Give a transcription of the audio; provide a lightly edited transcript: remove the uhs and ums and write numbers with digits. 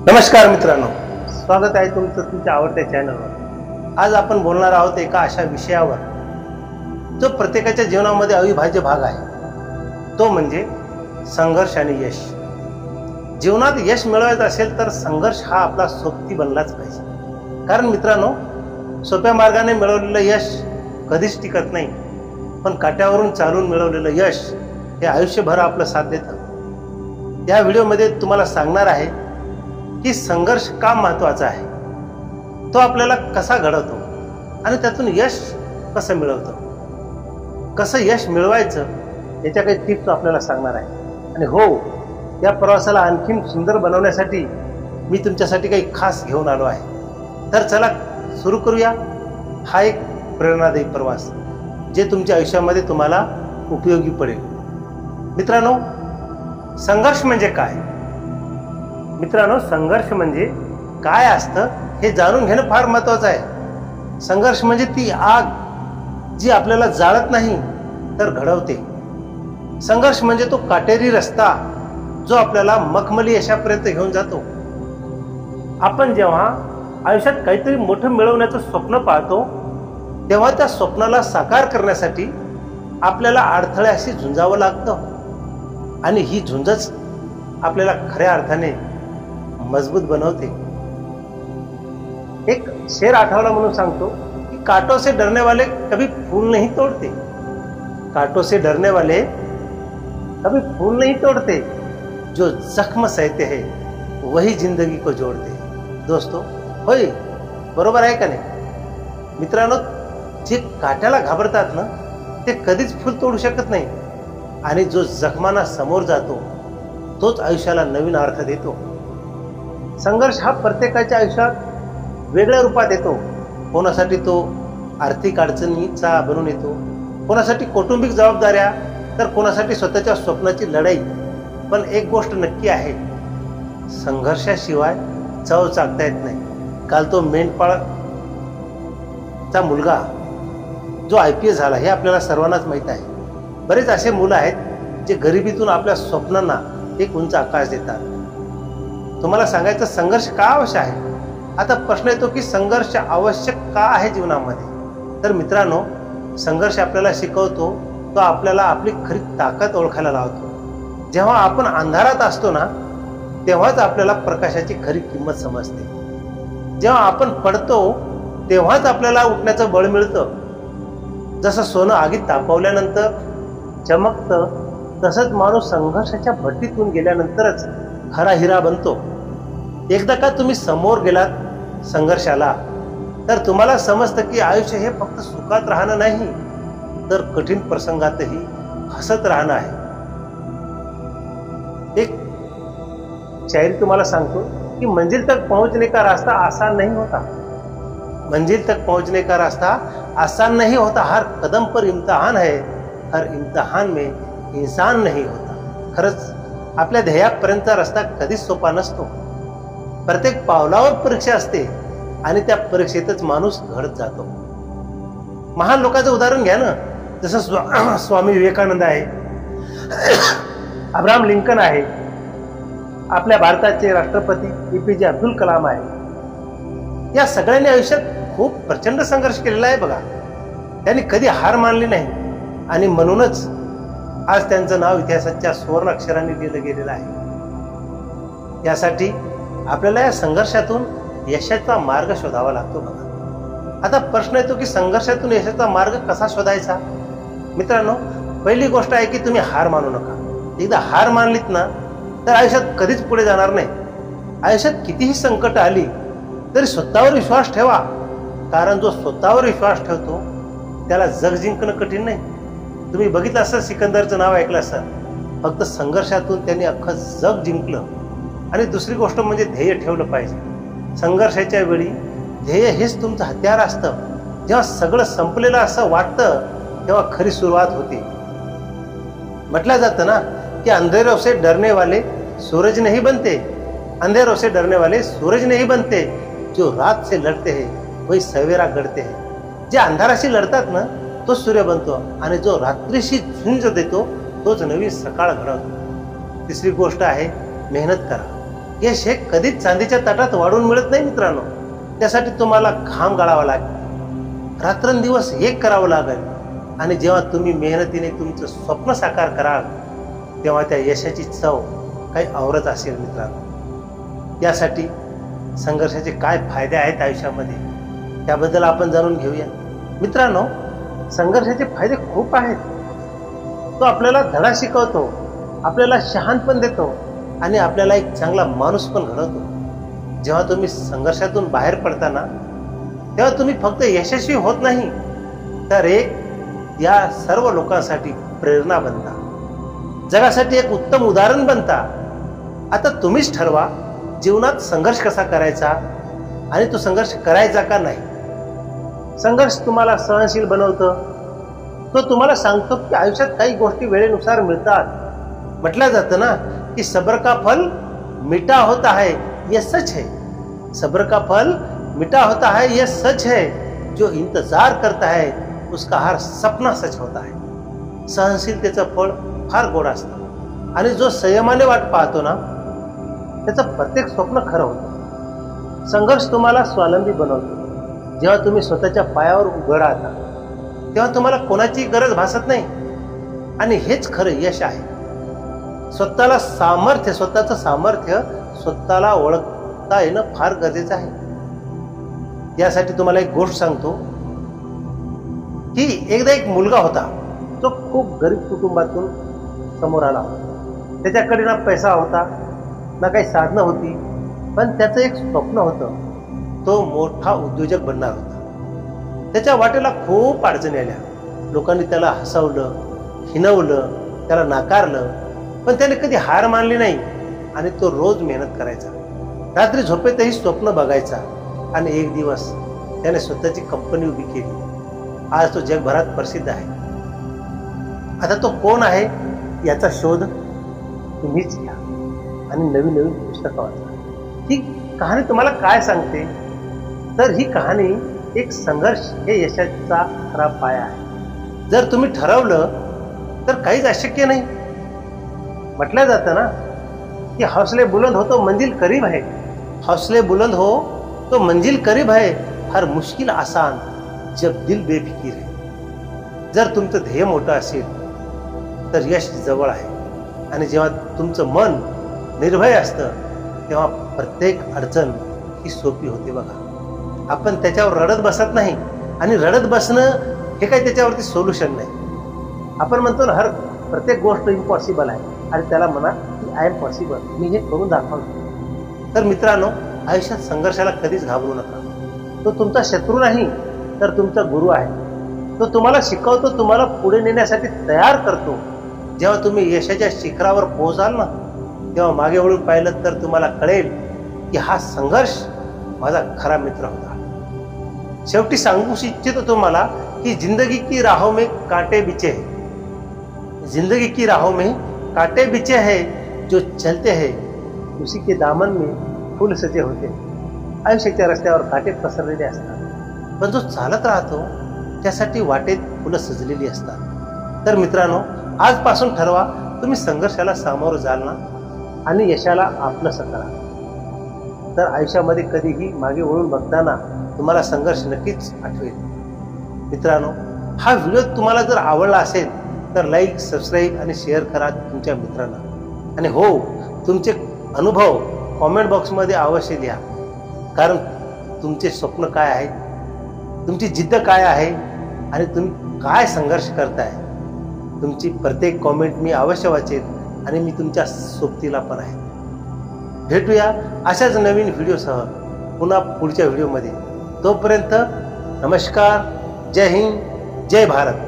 नमस्कार मित्रांनो, स्वागत आहे तुमचं तुमच्या आवडत्या चॅनलवर। आज आपण बोलणार आहोत एका अशा विषयावर जो प्रत्येकाच्या जीवनामध्ये अविभाज्य भाग आहे, तो म्हणजे संघर्ष आणि यश। जीवनात यश मिळवायचं असेल तर संघर्ष हा आपला सोबती बनलाच पाहिजे। कारण मित्रांनो, सोप्या मार्गाने मिळवलेलं यश कधीच टिकत नाही, पण काट्यावरून चालून मिळवलेलं यश हे आयुष्यभर आपलं साथ देतं। या व्हिडिओमध्ये तुम्हाला सांगणार आहे की संघर्ष का महत्त्वाचा आहे, तो आपल्याला कसा घडवतो आणि त्यातून यश कसं मिळवतो, कसं यश मिळवायचं याच्या काही टिप्स आपल्याला सांगणार आहे। आणि हो, या प्रवासाला आणखीन सुंदर बनवण्यासाठी मी तुमच्यासाठी काही खास घेऊन आलो आहे। तर चला सुरू करूया हा एक प्रेरणादायी प्रवास, जे तुमच्या आयुष्यामध्ये तुम्हाला उपयोगी पडेल। मित्रांनो, संघर्ष म्हणजे काय? मित्रांनो, संघर्ष म्हणजे काय असतं हे जाणून घेणं फार महत्त्वाचं आहे। संघर्ष म्हणजे ती आग जी आपल्याला जाळत नाही तर घडवते। संघर्ष म्हणजे तो काटेरी रस्ता जो आपल्याला मखमली यशापर्यंत घेऊन जातो। आपण जेव्हा आयुष्यात काहीतरी मोठं मिळवण्याचं स्वप्न पाहतो, तेव्हा त्या स्वप्नाला साकार करण्यासाठी आपल्याला अडथळ्याशी झुंजावं लागतं, आणि ही झुंजच आपल्याला खऱ्या अर्थाने मजबूत बनवते। एक शेर आठवला म्हणून सांगतो कि कांटों से डरने वाले कभी फूल नहीं तोड़ते, कांटों से डरने वाले कभी फूल नहीं तोड़ते, जो जख्म सहते हैं वही जिंदगी को जोड़ते। दोस्तों, होय, बरोबर आहे का नाही? मित्रांनो, जे काट्याला घाबरतात ना, ते कधीच फूल तोडू शकत नाही, आणि जो जखमांना समोर जातो तोच आयुष्याला नवीन अर्थ देतो। संघर्ष हा प्रत्येकाच्या आयुष्यात वेगळ्या रूपात येतो। कोणासाठी तो आर्थिक अडचणीचा बनून येतो, कोणासाठी कौटुंबिक जबाबदाऱ्या, तर कोणासाठी स्वतःच्या स्वप्नाची लढाई। पण एक गोष्ट नक्की आहे, संघर्षाशिवाय चव चाकता येत नाही। काल तो मेंढपाळचा मुलगा जो IPS झाला हे आपल्याला सर्वांनाच माहीत आहे। बरेच असे मुलं आहेत जे गरिबीतून आपल्या स्वप्नांना एक उंच आकाश देतात। तुम्हाला सांगायचं, संघर्ष का आवश्यक आहे? आता प्रश्न येतो की संघर्ष आवश्यक का आहे जीवनामध्ये? तर मित्रांनो, संघर्ष आपल्याला शिकवतो, तो आपल्याला आपली खरी ताकद ओळखायला लावतो। जेव्हा आपण अंधारात असतो ना, तेव्हाच आपल्याला प्रकाशाची खरी किंमत समजते। जेव्हा आपण पडतो तेव्हाच आपल्याला उठण्याचं बळ मिळतं। जसं सोनं आगीत तापवल्यानंतर चमकतं, तसंच माणूस संघर्षाच्या भट्टीतून गेल्यानंतरच खरा हिरा बनतो। एकदा का तुम्ही समोर गेलात संघर्षाला, तर तुम्हाला समजतं की आयुष्य हे फक्त सुखात राहणं नाही, तर कठीण प्रसंगातही हसत राहणं आहे। एक शायरी तुम्हाला सांगतो कि मंजिल तक पहुंचने का रास्ता आसान नहीं होता, मंजिल तक पहुंचने का रास्ता आसान नहीं होता, हर कदम पर इम्तिहान है, हर इम्तिहान में इंसान नहीं होता। खरंच आपल्या ध्येयापर्यंतचा रस्ता कधीच सोपा नसतो। प्रत्येक पावलावर परीक्षा असते, आणि त्या परीक्षेतच माणूस घडत जातो। महान लोकांचं उदाहरण घ्या ना, जसं स्वामी विवेकानंद आहे, अब्राहम लिंकन आहे, आपल्या भारताचे राष्ट्रपती APJ अब्दुल कलाम आहे। या सगळ्यांनी आयुष्यात खूप प्रचंड संघर्ष केलेला आहे बघा। त्यांनी कधी हार मानली नाही, आणि म्हणूनच आज त्यांचं नाव इतिहासाच्या सुवर्ण अक्षरांनी लिहिलं गेलेलं आहे। यासाठी आपल्याला या संघर्षातून यशाचा मार्ग शोधावा लागतो बघा। आता प्रश्न येतो की संघर्षातून यशाचा मार्ग कसा शोधायचा? मित्रांनो, पहिली गोष्ट आहे की तुम्ही हार मानू नका। एकदा हार मानलीत ना, तर आयुष्यात कधीच पुढे जाणार नाही। आयुष्यात कितीही संकट आली तरी स्वतःवर विश्वास ठेवा, कारण जो स्वतःवर विश्वास ठेवतो त्याला जग जिंकणं कठीण नाही। तुम्ही बघितलं असं, सिकंदरचं नाव ऐकलं असं, फक्त संघर्षातून त्यांनी अख्खं जग जिंकलं। आणि दुसरी गोष्ट म्हणजे ध्येय ठेवलं पाहिजे। संघर्षाच्या वेळी ध्येय हेच तुमचं हत्यार असतं। जेव्हा सगळं संपलेलं असं वाटतं, तेव्हा खरी सुरुवात होते। म्हटलं जातं ना कि अंधेरों से डरने वाले सूरज नहीं बनते, अंधेरों से डरने वाले सूरज नहीं बनते, जो रात से लढते हैं वही सवेरा गढ़ते हैं। जे अंधाराशी लढतात ना, तो सूर्य बनतो, आणि जो रात्रीशी झुंज देतो तोच नवी सकाळ घडवतो। तिसरी गोष्ट आहे, मेहनत करा। यश हे कधीच चांदीच्या ताटात वाढून मिळत नाही मित्रांनो. त्यासाठी तुम्हाला घाम गाळावा लागेल, रात्रंदिवस एक करावं लागेल. आणि जेव्हा तुम्ही मेहनतीने तुमचं स्वप्न साकार कराल तेव्हा त्या यशाची चव काही औरच असेल मित्रांनो. यासाठी संघर्षाचे काय फायदे आहेत आयुष्यामध्ये त्याबद्दल आपण जाणून घेऊया. मित्रांनो, संघर्षाचे फायदे खूप आहेत. तो आपल्याला धडा शिकवतो, आपल्याला शहाणपण देतो आणि आपल्याला एक चांगला माणूस पण घडवतो. जेव्हा तुम्ही संघर्षातून बाहेर पडताना तेव्हा तुम्ही फक्त यशस्वी होत नाही तर या सर्व लोकांसाठी प्रेरणा बनता, जगासाठी एक उत्तम उदाहरण बनता. आता तुम्हीच ठरवा जीवनात संघर्ष कसा करायचा आणि तो संघर्ष करायचा का नाही. संघर्ष तुम्हाला सहनशील बनवतं. तो तुम्हाला सांगतो की आयुष्यात काही गोष्टी वेळेनुसार मिळतात. म्हटलं जातं ना की सब्र का फल मीठा होता है, ये सच है. सब्र का फल मीठा होता है, ये सच है. जो इंतजार करता है उसका हर सपना सच होता है. सहनशीलतेचं फळ फार गोड असतं आणि जो संयमाने वाट पाहतो ना त्याचं प्रत्येक स्वप्न खरं होतं. संघर्ष तुम्हाला स्वावलंबी बनवतो. जेव्हा तुम्ही स्वतःच्या पायावर उभं राहता तेव्हा तुम्हाला कोणाची गरज भासत नाही आणि हेच खरं यश आहे. स्वतःचं सामर्थ्य स्वतःला ओळखता येणं फार गरजेचं आहे. यासाठी तुम्हाला एक गोष्ट सांगतो की एकदा एक मुलगा होता. तो खूप गरीब कुटुंबातून समोर आला होता. त्याच्याकडे ना पैसा होता ना काही साधनं होती, पण त्याचं एक स्वप्न होतं. तो मोठा उद्योजक बनणार होता. त्याच्या वाटेला खूप अडचणी आल्या. लोकांनी त्याला हसवलं, हिणवलं, त्याला नाकारलं, पण त्याने कधी हार मानली नाही आणि तो रोज मेहनत करायचा. रात्री झोपेतही स्वप्न बघायचा आणि एक दिवस त्याने स्वतःची कंपनी उभी केली. आज तो जगभरात प्रसिद्ध आहे. आता तो कोण आहे याचा शोध तुम्हीच घ्या आणि नवीन नवीन पुस्तकं वाचा. ही कहाणी तुम्हाला काय सांगते तर ही कहाणी एक संघर्ष हे यशाचा खरा पाया आहे. जर तुम्ही ठरवलं तर काहीच अशक्य नाही. म्हटलं जातं ना कि हौसले बुलंद हो तो मंजिल करीब है. हौसले बुलंद हो तो मंजिल करीब है. हर मुश्किल आसान जब दिल बेफिकीर है. जर तुमचं ध्येय मोठं असेल तर यश जवळ आहे. आणि जेव्हा तुमचं मन निर्भय असतं तेव्हा प्रत्येक अडचण ही सोपी होते. बघा, आपण त्याच्यावर रडत बसत नाही आणि रडत बसणं हे काही त्याच्यावरती सोल्युशन नाही. आपण म्हणतो ना प्रत्येक गोष्ट इम्पॉसिबल आहे आणि त्याला म्हणा की आय एम पॉसिबल, मी हे करून दाखवतो. तर मित्रांनो, आयुष्यात संघर्षाला कधीच घाबरू नका. तो तुमचा शत्रू नाही तर तुमचा गुरु आहे. तो तुम्हाला शिकवतो, तुम्हाला पुढे नेण्यासाठी तयार करतो. जेव्हा तुम्ही यशाच्या शिखरावर पोहोचाल ना तेव्हा मागे वळून पाहिलं तर तुम्हाला कळेल की हा संघर्ष माझा खरा मित्र होता. शेवटी सांगू इच्छितो तुम्हाला कि जिंदगी की राहों में कांटे बिछे हैं. जिंदगी की राहों में कांटे बिछे हैं. जो चलते हैं उसी के दामन में फूल सजे होते. आयुष्याच्या रस्त्यावर कांटे पसरलेले असतात पण जो चालत राहतो त्यासाठी वाटेत फुलं सजलेली असतात. तर मित्रांनो, आजपासून ठरवा तुम्ही संघर्षाला सामोरं जाल ना आणि यशाला आपलंसं करा तर आयुष्यामध्ये कधीही मागे वळून बघताना तुम्हाला संघर्ष नक्कीच आठवेल. मित्रांनो, हा व्हिडिओ तुम्हाला जर आवडला असेल तर लाईक, सबस्क्राईब आणि शेअर करा तुमच्या मित्रांना. आणि हो, तुमचे अनुभव कॉमेंट बॉक्समध्ये अवश्य लिहा. कारण तुमचे स्वप्न काय आहे, तुमची जिद्द काय आहे आणि तुम्ही काय संघर्ष करताय. तुमची प्रत्येक कॉमेंट मी अवश्य वाचेल आणि मी तुमच्या सोबतीला पण आहे. भेटूया अशाच नवीन व्हिडिओसह पुन्हा पुढच्या व्हिडिओमध्ये. तोपर्यंत नमस्कार, जय हिंद, जय भारत.